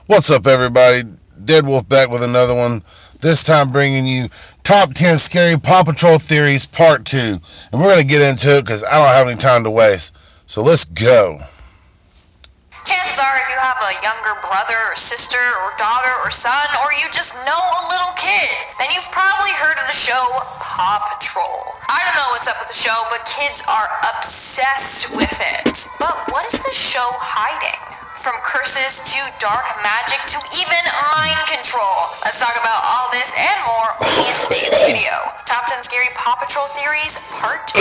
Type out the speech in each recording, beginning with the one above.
What's up, everybody? Dead Wolf back with another one. This time bringing you Top 10 Scary Paw Patrol Theories Part 2. And we're going to get into it because I don't have any time to waste. So let's go. Chances are, if you have a younger brother or sister or daughter or son, or you just know a little kid, then you've probably heard of the show Paw Patrol. I don't know what's up with the show, but kids are obsessed with it. But what is the show hiding? From curses to dark magic to even mind control. Let's talk about all this and more only in today's video. Top 10 Scary Paw Patrol Theories, Part 2.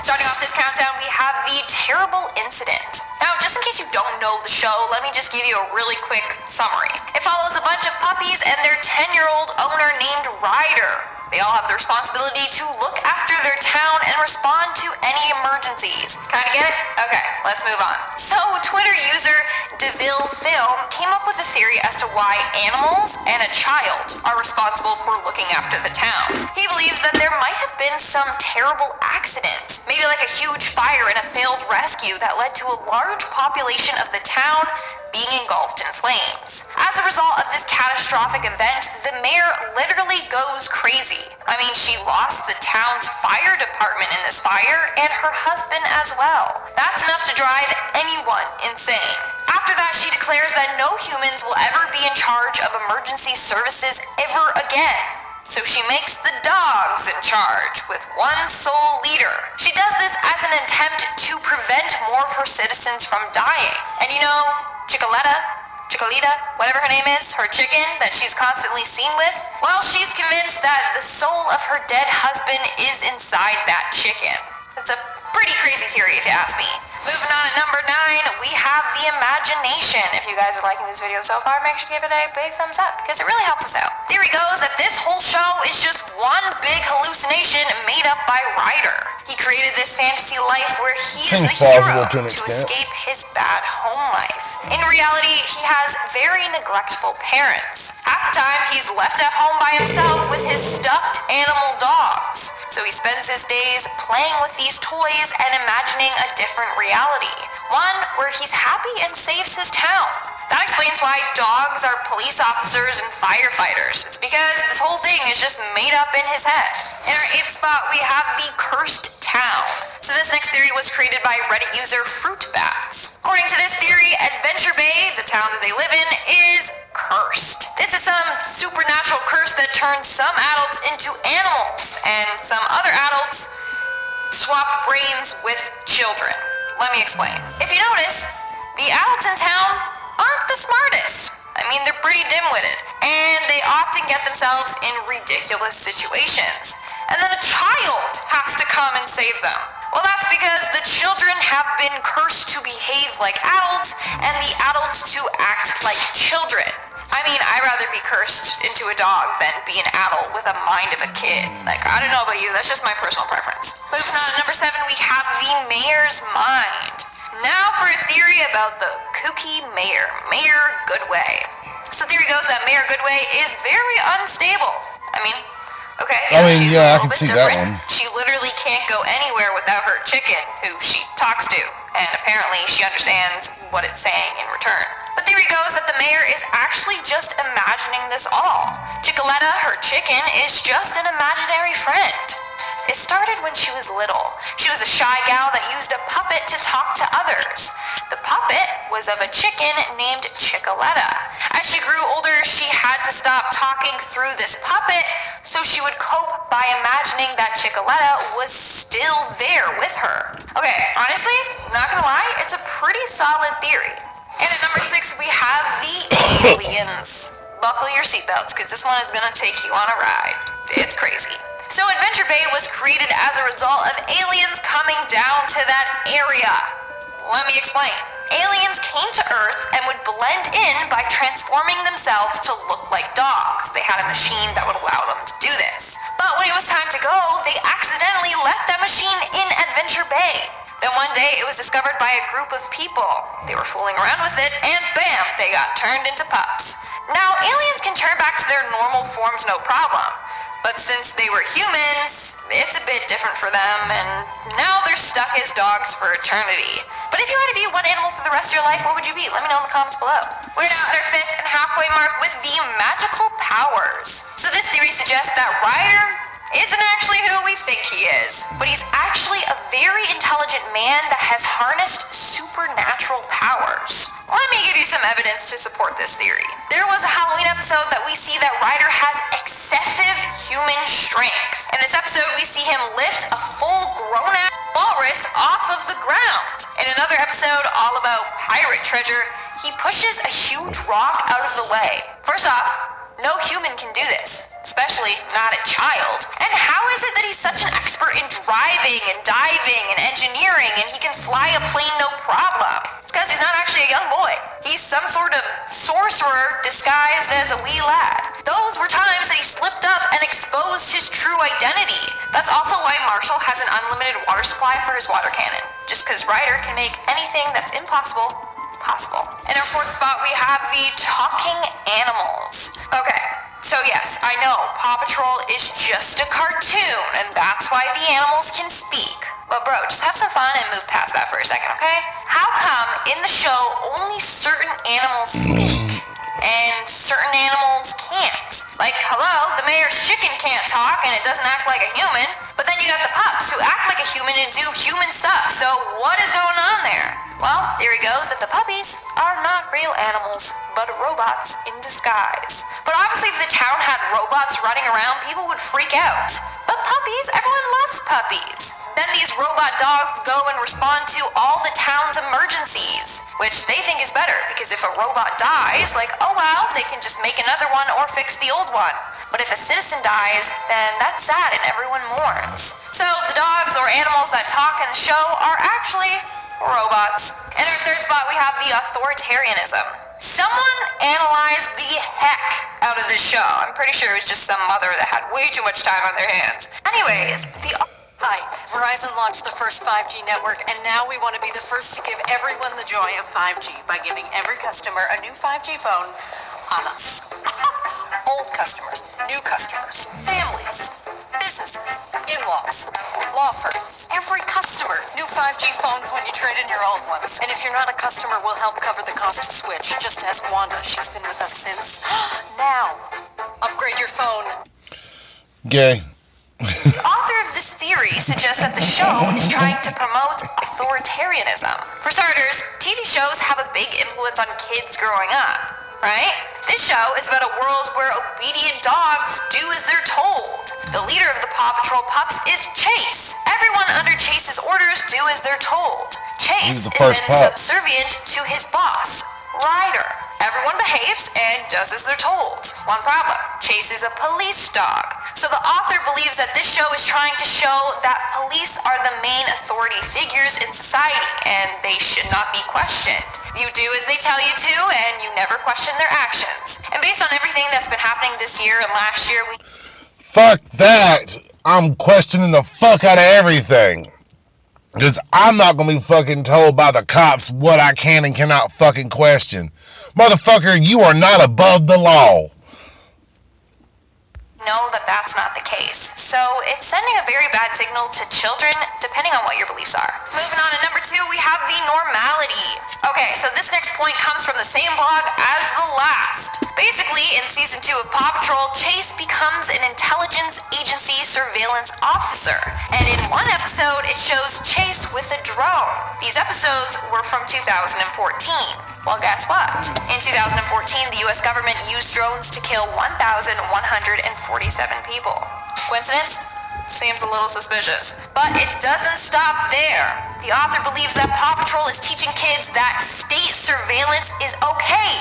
Starting off this countdown, we have the terrible incident. Now, just in case you don't know the show, let me just give you a really quick summary. It follows a bunch of puppies and their 10-year-old owner named Ryder. They all have the responsibility to look after their town and respond to any emergencies. Kinda get it? Okay, let's move on. So, Twitter user DeVille Film came up with a theory as to why animals and a child are responsible for looking after the town. He believes that there might have been some terrible accident, maybe like a huge fire and a failed rescue that led to a large population of the town being engulfed in flames. As a result of this catastrophic event, the mayor literally goes crazy. I mean, she lost the town's fire department in this fire and her husband as well. That's enough to drive anyone insane. After that, she declares that no humans will ever be in charge of emergency services ever again. So she makes the dogs in charge, with one sole leader. She does this as an attempt to prevent more of her citizens from dying. And you know, Chicolita, whatever her name is, her chicken that she's constantly seen with, well, she's convinced that the soul of her dead husband is inside that chicken. It's a pretty crazy theory if you ask me. Moving on at number 9, we have the imagination. If you guys are liking this video so far, make sure to give it a big thumbs up because it really helps us out. Theory goes that this whole show is just one big hallucination made up by Ryder. He created this fantasy life where he is the hero to escape his bad home life. In reality, he has very neglectful parents. Half the time, he's left at home by himself with his stuffed animal dogs. So he spends his days playing with these toys and imagining a different reality. One where he's happy and saves his town. That explains why dogs are police officers and firefighters. It's because this whole thing is just made up in his head. In our 8th spot, we have the cursed town. So this next theory was created by Reddit user Fruit Bats. According to this theory, Adventure Bay, the town that they live in, is cursed. This is some supernatural curse that turns some adults into animals, and some other adults swapped brains with children. Let me explain. If you notice, the adults in town aren't the smartest. I mean, they're pretty dim-witted, and they often get themselves in ridiculous situations. And then a child has to come and save them. Well, that's because the children have been cursed to behave like adults, and the adults to act like children. I mean, I'd rather be cursed into a dog than be an adult with a mind of a kid. Like, I don't know about you, that's just my personal preference. Moving on to number 7, we have the mayor's mind. Now for a theory about the kooky mayor, Mayor Goodway. So the theory goes that Mayor Goodway is very unstable. I mean, okay, she's yeah, a I can little bit see different. that one. She literally can't go anywhere without her chicken, who she talks to, and apparently she understands what it's saying in return. The theory goes that the mayor is actually just imagining this all. Chicoletta, her chicken, is just an imaginary friend. It started when she was little. She was a shy gal that used a puppet to talk to others. The puppet was of a chicken named Chicoletta. As she grew older, she had to stop talking through this puppet, so she would cope by imagining that Chicoletta was still there with her. Okay, honestly, not gonna lie, it's a pretty solid theory. And at number 6, we have the aliens. Buckle your seatbelts, because this one is gonna take you on a ride. It's crazy. So Adventure Bay was created as a result of aliens coming down to that area. Let me explain. Aliens came to Earth and would blend in by transforming themselves to look like dogs. They had a machine that would allow them to do this. But when it was time to go, they accidentally left that machine in Adventure Bay. Then one day it was discovered by a group of people. They were fooling around with it, and bam, they got turned into pups. Now, aliens can turn back to their normal forms no problem. But since they were humans, it's a bit different for them, and now they're stuck as dogs for eternity. But if you had to be one animal for the rest of your life, what would you be? Let me know in the comments below. We're now at our 5th and halfway mark with the magical powers. So this theory suggests that Ryder isn't actually who we think he is, but he's actually a very intelligent man that has harnessed supernatural powers. Let me give you some evidence to support this theory. There was a Halloween episode that we see that Ryder has excessive human strength. In this episode, we see him lift a full grown-ass walrus off of the ground. In another episode, all about pirate treasure, he pushes a huge rock out of the way. First off, no human can do this, especially not a child. And how is it that he's such an expert in driving and diving and engineering and he can fly a plane no problem? It's because he's not actually a young boy. He's some sort of sorcerer disguised as a wee lad. Those were times that he slipped up and exposed his true identity. That's also why Marshall has an unlimited water supply for his water cannon. Just because Ryder can make anything that's impossible possible. In our 4th spot, we have the talking animals. Okay, so yes, I know Paw Patrol is just a cartoon, and that's why the animals can speak. But bro, just have some fun and move past that for a second, okay? How come in the show only certain animals speak and certain animals can't? Like, hello, the mayor's chicken can't talk and it doesn't act like a human, but then you got the pups who act like a human and do human stuff. So what is going on there? Well, theory goes that the puppies are not real animals, but robots in disguise. But obviously if the town had robots running around, people would freak out. But puppies, everyone loves puppies. Then these robot dogs go and respond to all the town's emergencies, which they think is better, because if a robot dies, like, oh well, they can just make another one or fix the old one. But if a citizen dies, then that's sad and everyone mourns. So the dogs or animals that talk in the show are actually robots. In our 3rd spot, we have the authoritarianism. Someone analyzed the heck out of this show. I'm pretty sure it was just some mother that had way too much time on their hands. Anyways, Hi, Verizon launched the first 5G network, and now we want to be the first to give everyone the joy of 5G by giving every customer a new 5G phone on us. Old customers, new customers, families, businesses, in-laws, law firms, every customer, new 5G phones when you trade in your old ones. And if you're not a customer, we'll help cover the cost to switch. Just ask Wanda. She's been with us since now. Upgrade your phone. Gay. The author of this theory suggests that the show is trying to promote authoritarianism. For starters, TV shows have a big influence on kids growing up, right? This show is about a world where obedient dogs do as they're told. The leader of the Paw Patrol pups is Chase. Everyone under Chase's orders do as they're told. Chase is then subservient to his boss, Ryder. Everyone behaves and does as they're told. One problem, Chase is a police dog. So the author believes that this show is trying to show that police are the main authority figures in society and they should not be questioned. You do as they tell you to and you never question their actions. And based on everything that's been happening this year and last year, Fuck that. I'm questioning the fuck out of everything. Because I'm not going to be fucking told by the cops what I can and cannot fucking question. Motherfucker, you are not above the law. know that that's not the case. So it's sending a very bad signal to children, depending on what your beliefs are. Moving on to number 2, we have the normality. Okay, so this next point comes from the same blog as the last. Basically, in season 2 of Paw Patrol, Chase becomes an intelligence agency surveillance officer. And in one episode, it shows Chase with a drone. These episodes were from 2014. Well, guess what? In 2014, the U.S. government used drones to kill 1,147 people. Coincidence? Seems a little suspicious. But it doesn't stop there. The author believes that Paw Patrol is teaching kids that state surveillance is okay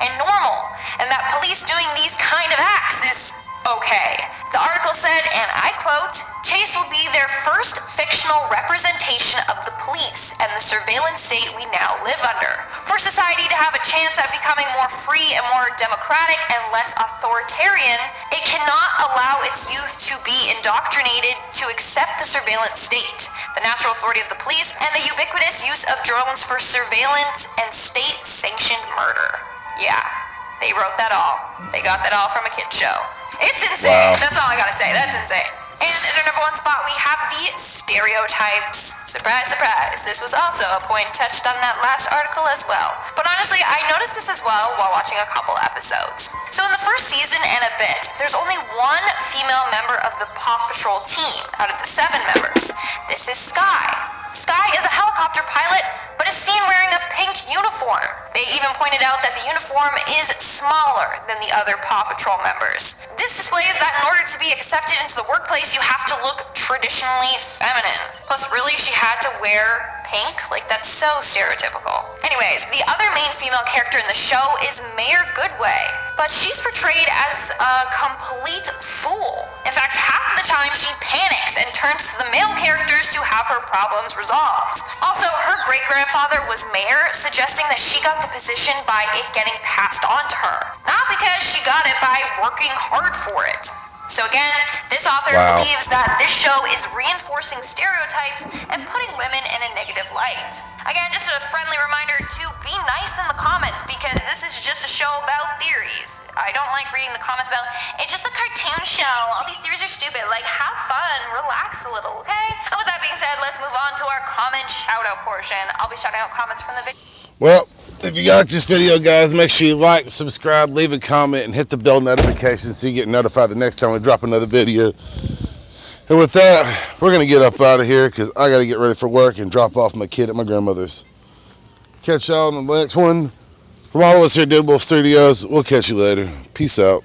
and normal, and that police doing these kind of acts is okay. The article said, and I quote, "Chase will be their first fictional representation of the police and the surveillance state we now live under. For society to have a chance at becoming more free and more democratic and less authoritarian, it cannot allow its youth to be indoctrinated to accept the surveillance state, the natural authority of the police, and the ubiquitous use of drones for surveillance and state-sanctioned murder." Yeah, they wrote that all. They got that all from a kid's show. It's insane. Wow. That's all I gotta say. That's insane. And at our number 1 spot, we have the stereotypes. Surprise, surprise. This was also a point touched on that last article as well. But honestly, I noticed this as well while watching a couple episodes. So in the first season and a bit, there's only one female member of the Paw Patrol team out of the 7 members. This is Sky. Sky is a helicopter pilot, but is seen wearing a pink uniform. They even pointed out that the uniform is smaller than the other Paw Patrol members. This displays that in order to be accepted into the workplace, you have to look traditionally feminine. Plus, really, she had to wear pink? Like, that's so stereotypical. Anyways, the other main female character in the show is Mayor Goodway, but she's portrayed as a complete fool. In fact, half of the time she panics and turns to the male characters to have her problems resolved. Also, her great-grandfather was mayor, suggesting that she got the position by it getting passed on to her, not because she got it by working hard for it. So again, this author believes that this show is reinforcing stereotypes and putting women in a negative light. Again, just a friendly reminder to be nice in the comments, because this is just a show about theories. I don't like reading the comments about, it's just a cartoon show, all these theories are stupid. Like, have fun, relax a little, okay? And with that being said, let's move on to our comment shout-out portion. I'll be shouting out comments from the video. Well, if you like this video, guys, make sure you like, subscribe, leave a comment, and hit the bell notification so you get notified the next time we drop another video. And with that, we're going to get up out of here because I got to get ready for work and drop off my kid at my grandmother's. Catch y'all on the next one. From all of us here at Deadwolf Studios, we'll catch you later. Peace out.